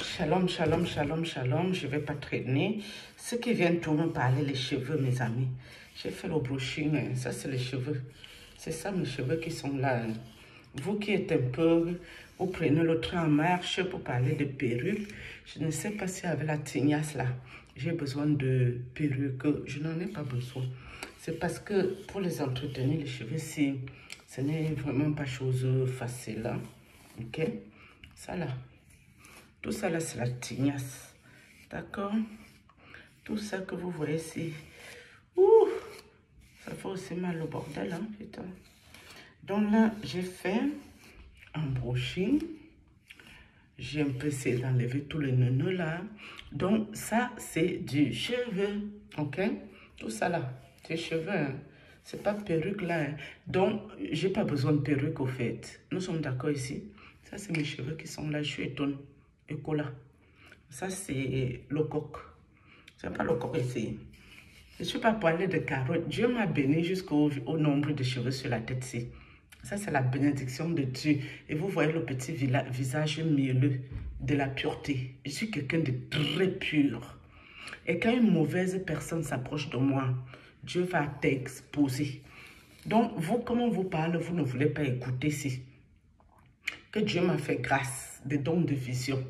Shalom, shalom, shalom, shalom. Je ne vais pas traîner. Ceux qui viennent tout me parler, les cheveux, mes amis. J'ai fait le brushing, hein. Ça c'est les cheveux. C'est ça mes cheveux qui sont là. Hein. Vous qui êtes un peu, vous prenez le train en marche pour parler de perruques. Je ne sais pas si avec la tignasse là, j'ai besoin de perruques. Je n'en ai pas besoin. C'est parce que pour les entretenir, les cheveux, si ce n'est vraiment pas chose facile. Hein. Ok? Ça là. Tout ça là, c'est la tignasse. D'accord? Tout ça que vous voyez ici. Ouh! Ça fait aussi mal au bordel, hein, putain. Donc là, j'ai fait un brushing. J'ai un peu essayé d'enlever tous les nœuds là. Donc ça, c'est du cheveu. Ok? Tout ça là, c'est cheveux. Hein. C'est pas perruque là. Hein. Donc, j'ai pas besoin de perruque au fait. Nous sommes d'accord ici. Ça, c'est mes cheveux qui sont là. Je suis étonnée. Écola. Ça, c'est le coq. C'est pas le coq ici. Je ne suis pas poilée de carottes. Dieu m'a béni jusqu'au nombre de cheveux sur la tête ici. Ça, c'est la bénédiction de Dieu. Et vous voyez le petit visage mielleux de la pureté. Je suis quelqu'un de très pur. Et quand une mauvaise personne s'approche de moi, Dieu va t'exposer. Donc, vous, comment vous parlez, vous ne voulez pas écouter ici. Que Dieu m'a fait grâce, des dons de vision.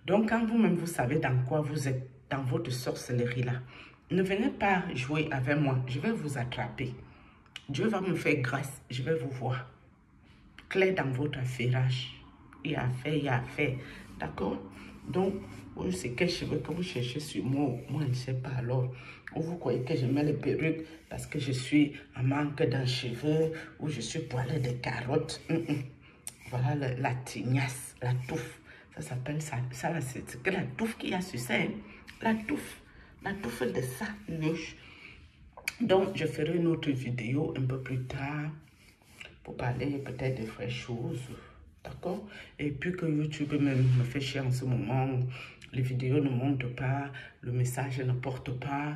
Donc, quand vous-même, vous savez dans quoi vous êtes, dans votre sorcellerie-là, ne venez pas jouer avec moi. Je vais vous attraper. Dieu va me faire grâce. Je vais vous voir. Clair dans votre affairage. Il y a fait. D'accord? Donc, c'est quel cheveux que vous cherchez sur moi? Moi, je ne sais pas alors. Ou vous croyez que je mets les perruques parce que je suis en manque d'un cheveu ou je suis poilée de carottes. Voilà la tignasse, la touffe. Ça s'appelle ça. Ça c'est que la touffe qu'il y a sur ça. Hein? La touffe de ça. Donc, je ferai une autre vidéo un peu plus tard pour parler peut-être de vraies choses. D'accord? Et puis que YouTube même me fait chier en ce moment. Les vidéos ne montent pas, le message ne porte pas.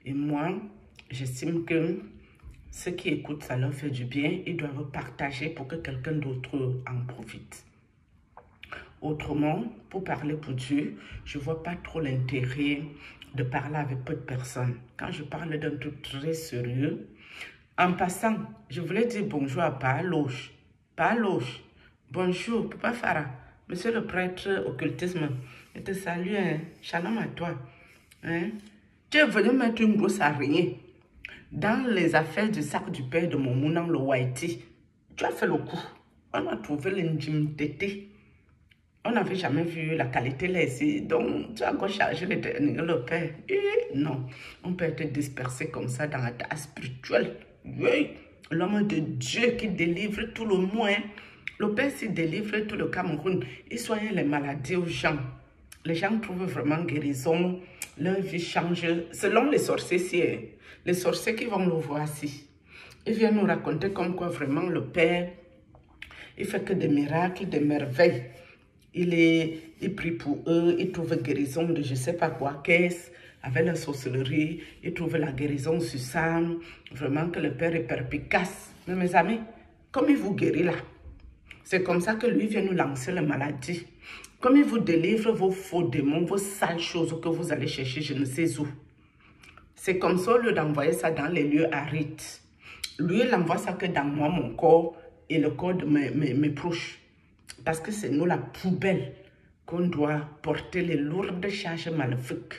Et moi, j'estime que ceux qui écoutent, ça leur fait du bien. Ils doivent partager pour que quelqu'un d'autre en profite. Autrement, pour parler pour Dieu, je ne vois pas trop l'intérêt de parler avec peu de personnes. Quand je parle d'un truc très sérieux, en passant, je voulais dire bonjour à Paaloche. Paaloche, bonjour, Papa Farah, monsieur le prêtre occultisme. Je te salue, hein. Shalom à toi. Hein? Tu es venu mettre une grosse araignée dans les affaires du sac du père de mon mounan, le Whitey. Tu as fait le coup. On a trouvé l'intimité. On n'avait jamais vu la qualité là ici. Donc, tu as encore chargé le père. Non, on peut être dispersé comme ça dans la tasse spirituelle. Oui, l'homme de Dieu qui délivre tout le monde. Hein. Le père s'y délivre tout le Cameroun. Il soigne les maladies aux gens. Les gens trouvent vraiment guérison. Leur vie change. Selon les sorciers ici. Hein. Les sorciers qui vont le voir ici. Ils viennent nous raconter comme quoi vraiment le père, il fait que des miracles, des merveilles. Il prie pour eux, il trouve guérison de je ne sais pas quoi, qu'est-ce, avec la sorcellerie, il trouve la guérison sur ça, vraiment que le Père est perspicace. Mais mes amis, comme il vous guérit là, c'est comme ça que lui vient nous lancer la maladie. Comme il vous délivre vos faux démons, vos sales choses que vous allez chercher je ne sais où. C'est comme ça, au lieu d'envoyer ça dans les lieux arides. Lui, il envoie ça que dans moi, mon corps et le corps de mes proches. Parce que c'est nous la poubelle qu'on doit porter les lourdes charges maléfiques.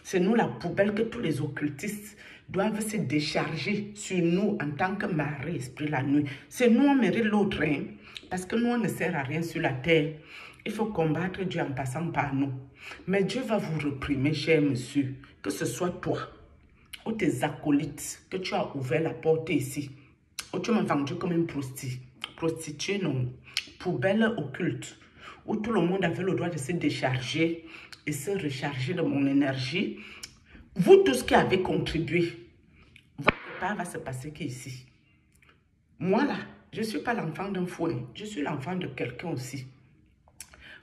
C'est nous la poubelle que tous les occultistes doivent se décharger sur nous en tant que mari, esprit la nuit. C'est nous on mérite l'autre, hein, parce que nous on ne sert à rien sur la terre. Il faut combattre Dieu en passant par nous. Mais Dieu va vous réprimer, cher monsieur, que ce soit toi ou tes acolytes, que tu as ouvert la porte ici, ou tu m'as vendu comme une prostituée, non, poubelle occulte, où tout le monde avait le droit de se décharger et se recharger de mon énergie. Vous tous qui avez contribué, votre part va se passer qu'ici. Moi là, je ne suis pas l'enfant d'un fouet, je suis l'enfant de quelqu'un aussi.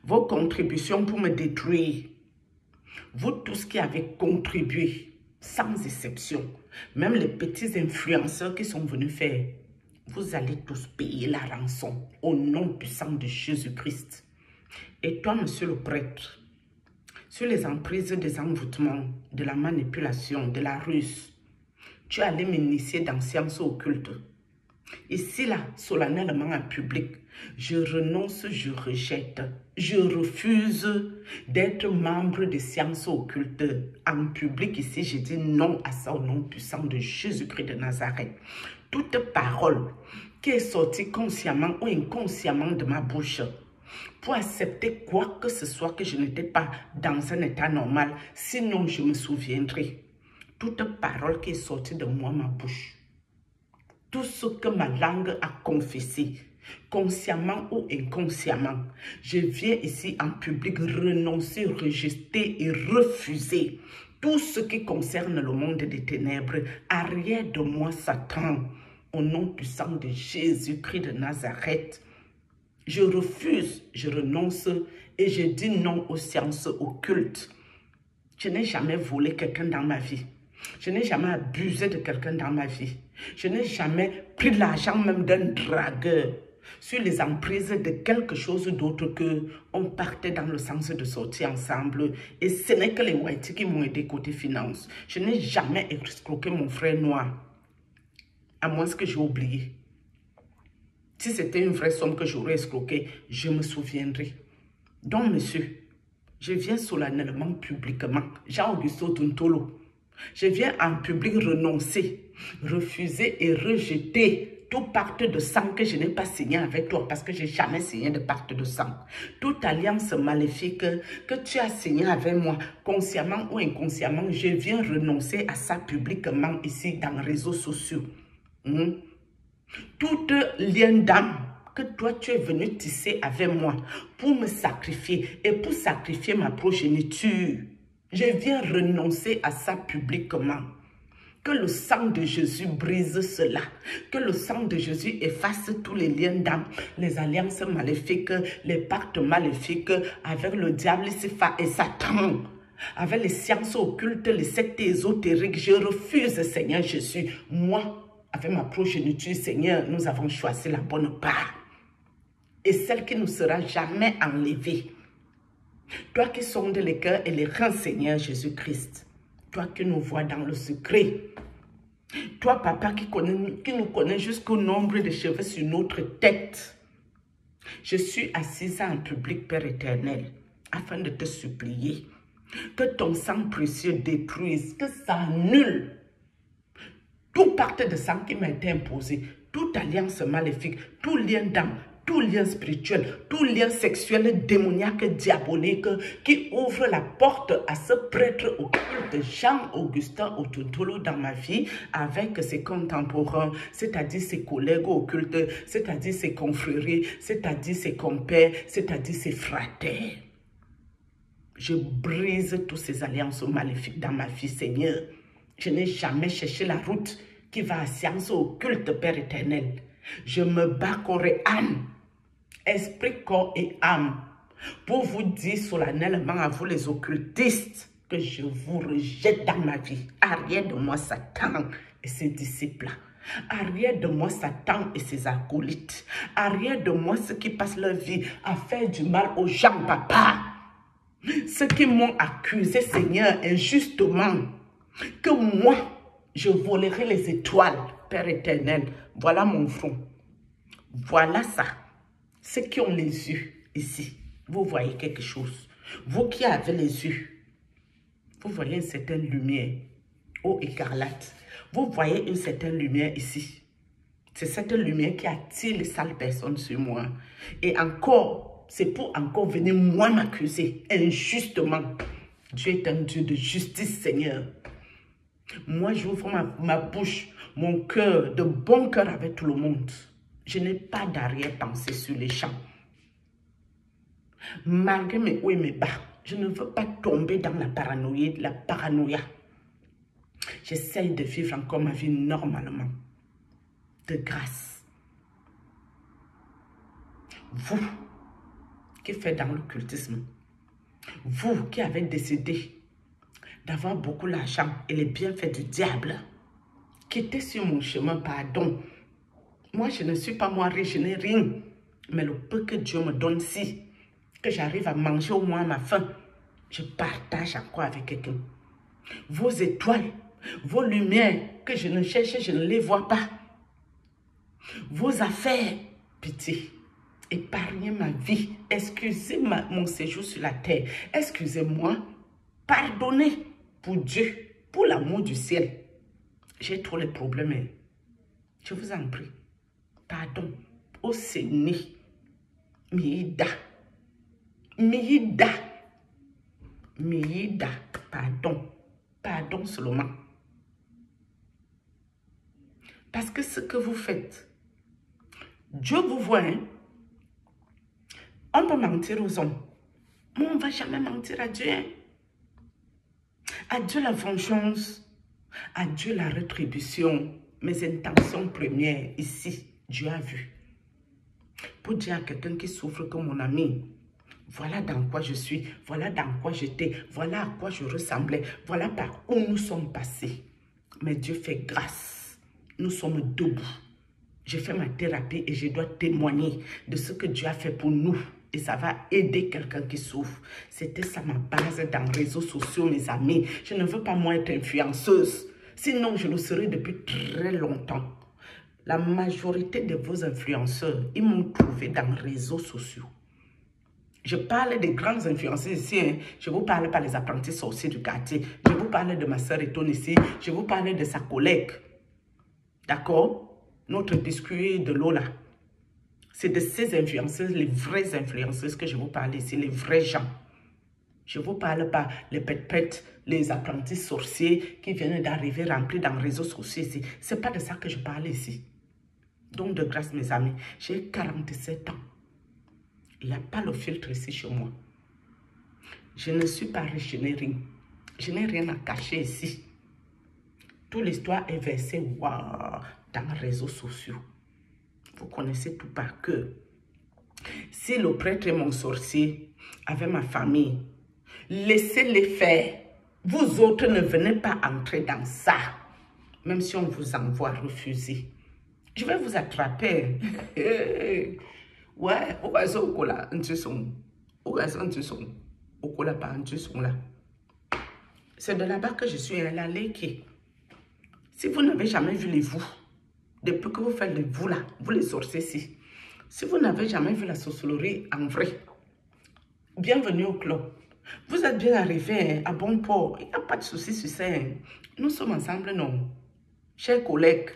Vos contributions pour me détruire, vous tous qui avez contribué, sans exception, même les petits influenceurs qui sont venus faire, vous allez tous payer la rançon au nom puissant de Jésus-Christ. Et toi, monsieur le prêtre, sur les emprises des envoûtements, de la manipulation, de la ruse. Tu es allé m'initier dans sciences occultes. Ici, là, solennellement en public, je renonce, je rejette, je refuse d'être membre des sciences occultes. En public, ici, je dis non à ça au nom puissant de Jésus-Christ de Nazareth. Toute parole qui est sortie consciemment ou inconsciemment de ma bouche pour accepter quoi que ce soit que je n'étais pas dans un état normal, sinon je me souviendrai. Toute parole qui est sortie de moi, ma bouche, tout ce que ma langue a confessé, consciemment ou inconsciemment, je viens ici en public renoncer, rejeter et refuser tout ce qui concerne le monde des ténèbres. Arrière de moi, Satan, au nom puissant de Jésus-Christ de Nazareth. Je refuse, je renonce et je dis non aux sciences occultes. Je n'ai jamais volé quelqu'un dans ma vie. Je n'ai jamais abusé de quelqu'un dans ma vie. Je n'ai jamais pris de l'argent même d'un dragueur sur les emprises de quelque chose d'autre que on partait dans le sens de sortir ensemble. Et ce n'est que les whites qui m'ont aidé côté finance. Je n'ai jamais escroqué mon frère noir. À moins que j'ai oublié. Si c'était une vraie somme que j'aurais escroquée, je me souviendrai. Donc, monsieur, je viens solennellement, publiquement, Jean-Augusto Tuntolo, je viens en public renoncer, refuser et rejeter tout pacte de sang que je n'ai pas signé avec toi parce que je n'ai jamais signé de pacte de sang. Toute alliance maléfique que tu as signé avec moi, consciemment ou inconsciemment, je viens renoncer à ça publiquement ici dans les réseaux sociaux. Tout lien d'âme que toi tu es venu tisser avec moi pour me sacrifier et pour sacrifier ma progéniture, je viens renoncer à ça publiquement. Que le sang de Jésus brise cela. Que le sang de Jésus efface tous les liens d'âme, les alliances maléfiques, les pactes maléfiques avec le diable et Satan. Avec les sciences occultes, les sectes ésotériques, je refuse, Seigneur Jésus. Moi, avec ma progéniture, Seigneur, nous avons choisi la bonne part. Et celle qui ne sera jamais enlevée. Toi qui sondes les cœurs et les reins, Seigneur Jésus-Christ. Toi qui nous vois dans le secret. Toi, papa, qui nous connaît jusqu'au nombre de cheveux sur notre tête. Je suis assise en public, Père éternel, afin de te supplier que ton sang précieux détruise, que ça annule tout pacte de sang qui m'a été imposé, toute alliance maléfique, tout lien d'âme, tout lien spirituel, tout lien sexuel, démoniaque, diabolique, qui ouvre la porte à ce prêtre occulte, Jean-Augustin Otuntolo, dans ma vie, avec ses contemporains, c'est-à-dire ses collègues occultes, c'est-à-dire ses confréries, c'est-à-dire ses compères, c'est-à-dire ses fratères. Je brise toutes ces alliances maléfiques dans ma vie, Seigneur. Je n'ai jamais cherché la route qui va à science occulte, Père éternel. Je me bats corps et âme, esprit, corps et âme, pour vous dire solennellement à vous les occultistes que je vous rejette dans ma vie. Arrière de moi Satan et ses disciples. Arrière de moi Satan et ses acolytes. Arrière de moi ceux qui passent leur vie à faire du mal aux gens, papa. Ceux qui m'ont accusé, Seigneur, injustement, que moi, je volerai les étoiles, Père éternel. Voilà mon front. Voilà ça. Ceux qui ont les yeux ici, vous voyez quelque chose. Vous qui avez les yeux, vous voyez une certaine lumière, eau écarlate. Vous voyez une certaine lumière ici. C'est cette lumière qui attire les sales personnes sur moi. Et encore, c'est pour encore venir moi m'accuser injustement. Dieu est un Dieu de justice, Seigneur. Moi, j'ouvre ma bouche, mon cœur, de bon cœur avec tout le monde. Je n'ai pas d'arrière-pensée sur les champs. Malgré mes hauts et mes bas, je ne veux pas tomber dans la paranoïa. J'essaye de vivre encore ma vie normalement. De grâce. Vous qui faites dans l'occultisme, vous qui avez décidé d'avoir beaucoup d'argent et les bienfaits du diable, quittez sur mon chemin, pardon. Moi, je ne suis pas moi riche, je n'ai rien. Mais le peu que Dieu me donne, si, que j'arrive à manger au moins à ma faim, je partage encore avec quelqu'un. Vos étoiles, vos lumières que je ne cherche, je ne les vois pas. Vos affaires, pitié, épargnez ma vie, excusez mon séjour sur la terre, excusez-moi, pardonnez pour Dieu, pour l'amour du ciel. J'ai trop les problèmes, hein. Je vous en prie, pardon, au Seigneur, Miida, Miida, Miida, pardon, pardon seulement. Parce que ce que vous faites, Dieu vous voit, hein? On peut mentir aux hommes, mais on ne va jamais mentir à Dieu, hein? À Dieu la vengeance, à Dieu la rétribution. Mes intentions premières ici, Dieu a vu. Pour dire à quelqu'un qui souffre comme mon ami, voilà dans quoi je suis, voilà dans quoi j'étais, voilà à quoi je ressemblais, voilà par où nous sommes passés. Mais Dieu fait grâce. Nous sommes debout. Je fais ma thérapie et je dois témoigner de ce que Dieu a fait pour nous. Et ça va aider quelqu'un qui souffre. C'était ça ma base dans les réseaux sociaux, mes amis. Je ne veux pas moi être influenceuse. Sinon, je le serais depuis très longtemps. La majorité de vos influenceurs, ils m'ont trouvé dans les réseaux sociaux. Je parle des grands influenceurs ici. Hein. Je vous parle pas des apprentis sorciers du quartier. Je vous parle de ma soeur Etone ici. Je vous parle de sa collègue. D'accord? Notre biscuit de Lola. C'est de ces influenceuses, les vraies influenceuses que je vous parle ici, les vrais gens. Je ne vous parle pas les pètes-pètes, les apprentis sorciers qui viennent d'arriver remplis dans les réseaux sociaux ici. Ce n'est pas de ça que je parle ici. Donc de grâce, mes amis, j'ai 47 ans. Il n'y a pas le filtre ici chez moi. Je ne suis pas riche, je n'ai rien. Je n'ai rien à cacher ici. Toute l'histoire est versée wow, dans les réseaux sociaux. Vous connaissez tout par cœur. Si le prêtre est mon sorcier, avec ma famille, laissez-les faire. Vous autres ne venez pas entrer dans ça. Même si on vous envoie refuser. Je vais vous attraper. Ouais, c'est de là-bas que je suis allée. Si vous n'avez jamais vu les vous, depuis que vous faites les vous là, vous les sorciers ici, si vous n'avez jamais vu la sorcellerie en vrai, bienvenue au club. Vous êtes bien arrivés à bon port, il n'y a pas de souci sur ça. Nous sommes ensemble, non. Chers collègues,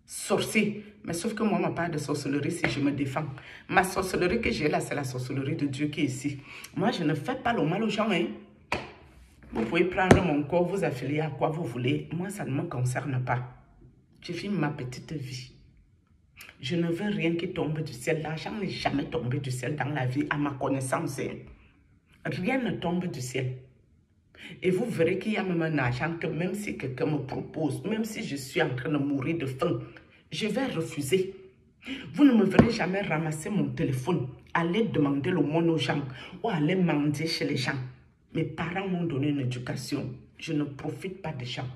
sorciers, mais sauf que moi, ma part de sorcellerie, si je me défends. Ma sorcellerie que j'ai là, c'est la sorcellerie de Dieu qui est ici. Moi, je ne fais pas le mal aux gens, hein. Vous pouvez prendre mon corps, vous affilier à quoi vous voulez. Moi, ça ne me concerne pas. Je vis ma petite vie. Je ne veux rien qui tombe du ciel. L'argent n'est jamais tombé du ciel dans la vie, à ma connaissance. Rien ne tombe du ciel. Et vous verrez qu'il y a même un argent que même si quelqu'un me propose, même si je suis en train de mourir de faim, je vais refuser. Vous ne me verrez jamais ramasser mon téléphone, aller demander le monde aux gens ou aller mendier chez les gens. Mes parents m'ont donné une éducation. Je ne profite pas des gens.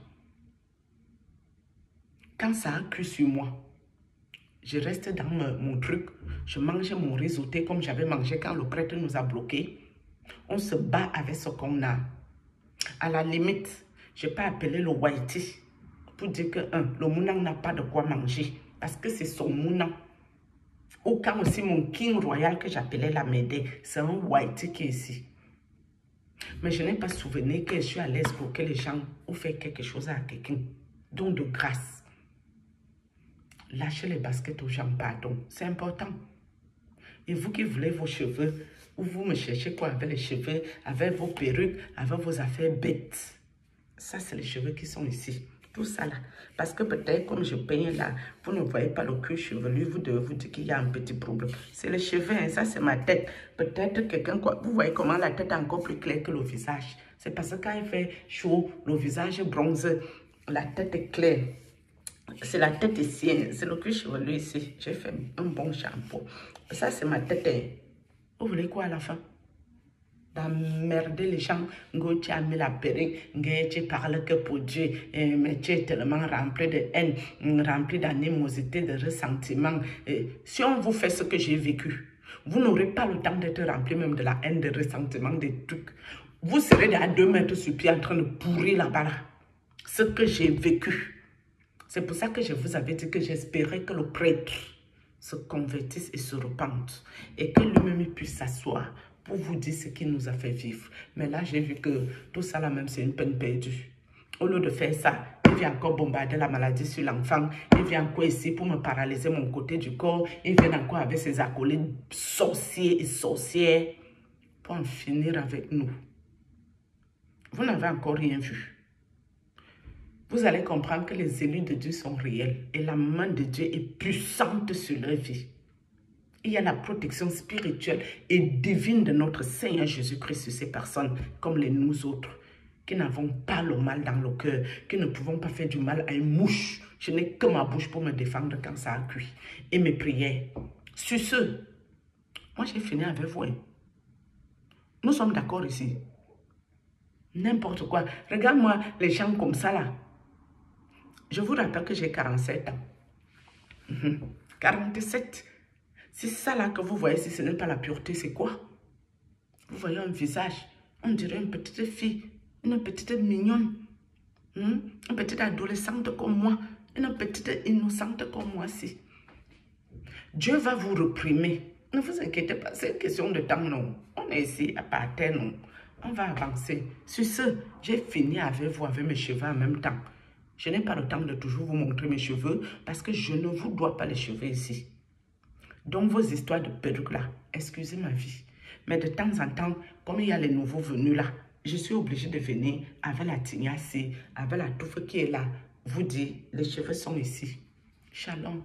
Quand ça a cru sur moi, je reste dans mon truc. Je mange mon risotté comme j'avais mangé quand le prêtre nous a bloqués. On se bat avec ce qu'on a. À la limite, je peux appeler le Whitey pour dire que le Mounang n'a pas de quoi manger. Parce que c'est son Mounang. Ou quand aussi mon King Royal que j'appelais la Médée, c'est un Whitey qui est ici. Mais je n'ai pas souvenir que je suis à l'aise pour que les gens ou faire quelque chose à quelqu'un. Donc de grâce. Lâchez les baskets aux gens, pardon. C'est important. Et vous qui voulez vos cheveux, ou vous me cherchez quoi avec les cheveux, avec vos perruques, avec vos affaires bêtes. Ça, c'est les cheveux qui sont ici. Tout ça là. Parce que peut-être, comme je peigne là, vous ne voyez pas le cuir chevelu, vous devez vous dire qu'il y a un petit problème. C'est les cheveux, hein, ça c'est ma tête. Peut-être quelqu'un, vous voyez comment la tête est encore plus claire que le visage. C'est parce que quand il fait chaud, le visage bronze, la tête est claire. C'est la tête ici, hein. C'est le cuir chevelu ici. J'ai fait un bon shampoing. Ça, c'est ma tête. Hein. Vous voulez quoi à la fin? D'emmerder les gens. Tu as mis la perruque. Tu parles que pour Dieu. Mais tu es tellement rempli de haine, rempli d'animosité, de ressentiment. Si on vous fait ce que j'ai vécu, vous n'aurez pas le temps d'être rempli même de la haine, de ressentiment, des trucs. Vous serez à 2 mètres sur pied en train de pourrir là-bas. Là. Ce que j'ai vécu. C'est pour ça que je vous avais dit que j'espérais que le prêtre se convertisse et se repente. Et que lui-même puisse s'asseoir pour vous dire ce qu'il nous a fait vivre. Mais là, j'ai vu que tout ça là même, c'est une peine perdue. Au lieu de faire ça, il vient encore bombarder la maladie sur l'enfant. Il vient encore ici pour me paralyser mon côté du corps. Il vient encore avec ses acolytes sorciers et sorcières pour en finir avec nous. Vous n'avez encore rien vu. Vous allez comprendre que les élus de Dieu sont réels et la main de Dieu est puissante sur leur vie. Il y a la protection spirituelle et divine de notre Seigneur Jésus-Christ sur ces personnes comme les nous autres qui n'avons pas le mal dans le cœur, qui ne pouvons pas faire du mal à une mouche. Je n'ai que ma bouche pour me défendre quand ça a cuit. Et mes prières. Sur ce, moi j'ai fini avec vous. Nous sommes d'accord ici. N'importe quoi. Regarde-moi les gens comme ça là. Je vous rappelle que j'ai 47 ans. 47. C'est ça là que vous voyez, si ce n'est pas la pureté, c'est quoi? Vous voyez un visage, on dirait une petite fille, une petite mignonne, une petite adolescente comme moi, une petite innocente comme moi aussi. Dieu va vous reprimer. Ne vous inquiétez pas, c'est une question de temps, non. On est ici à partir, non. On va avancer. Sur ce, j'ai fini avec vous, avec mes cheveux en même temps. Je n'ai pas le temps de toujours vous montrer mes cheveux parce que je ne vous dois pas les cheveux ici. Donc vos histoires de perruques là, excusez ma vie. Mais de temps en temps, comme il y a les nouveaux venus là, je suis obligée de venir avec la tignasse, avec la touffe qui est là. Vous dire, les cheveux sont ici. Shalom.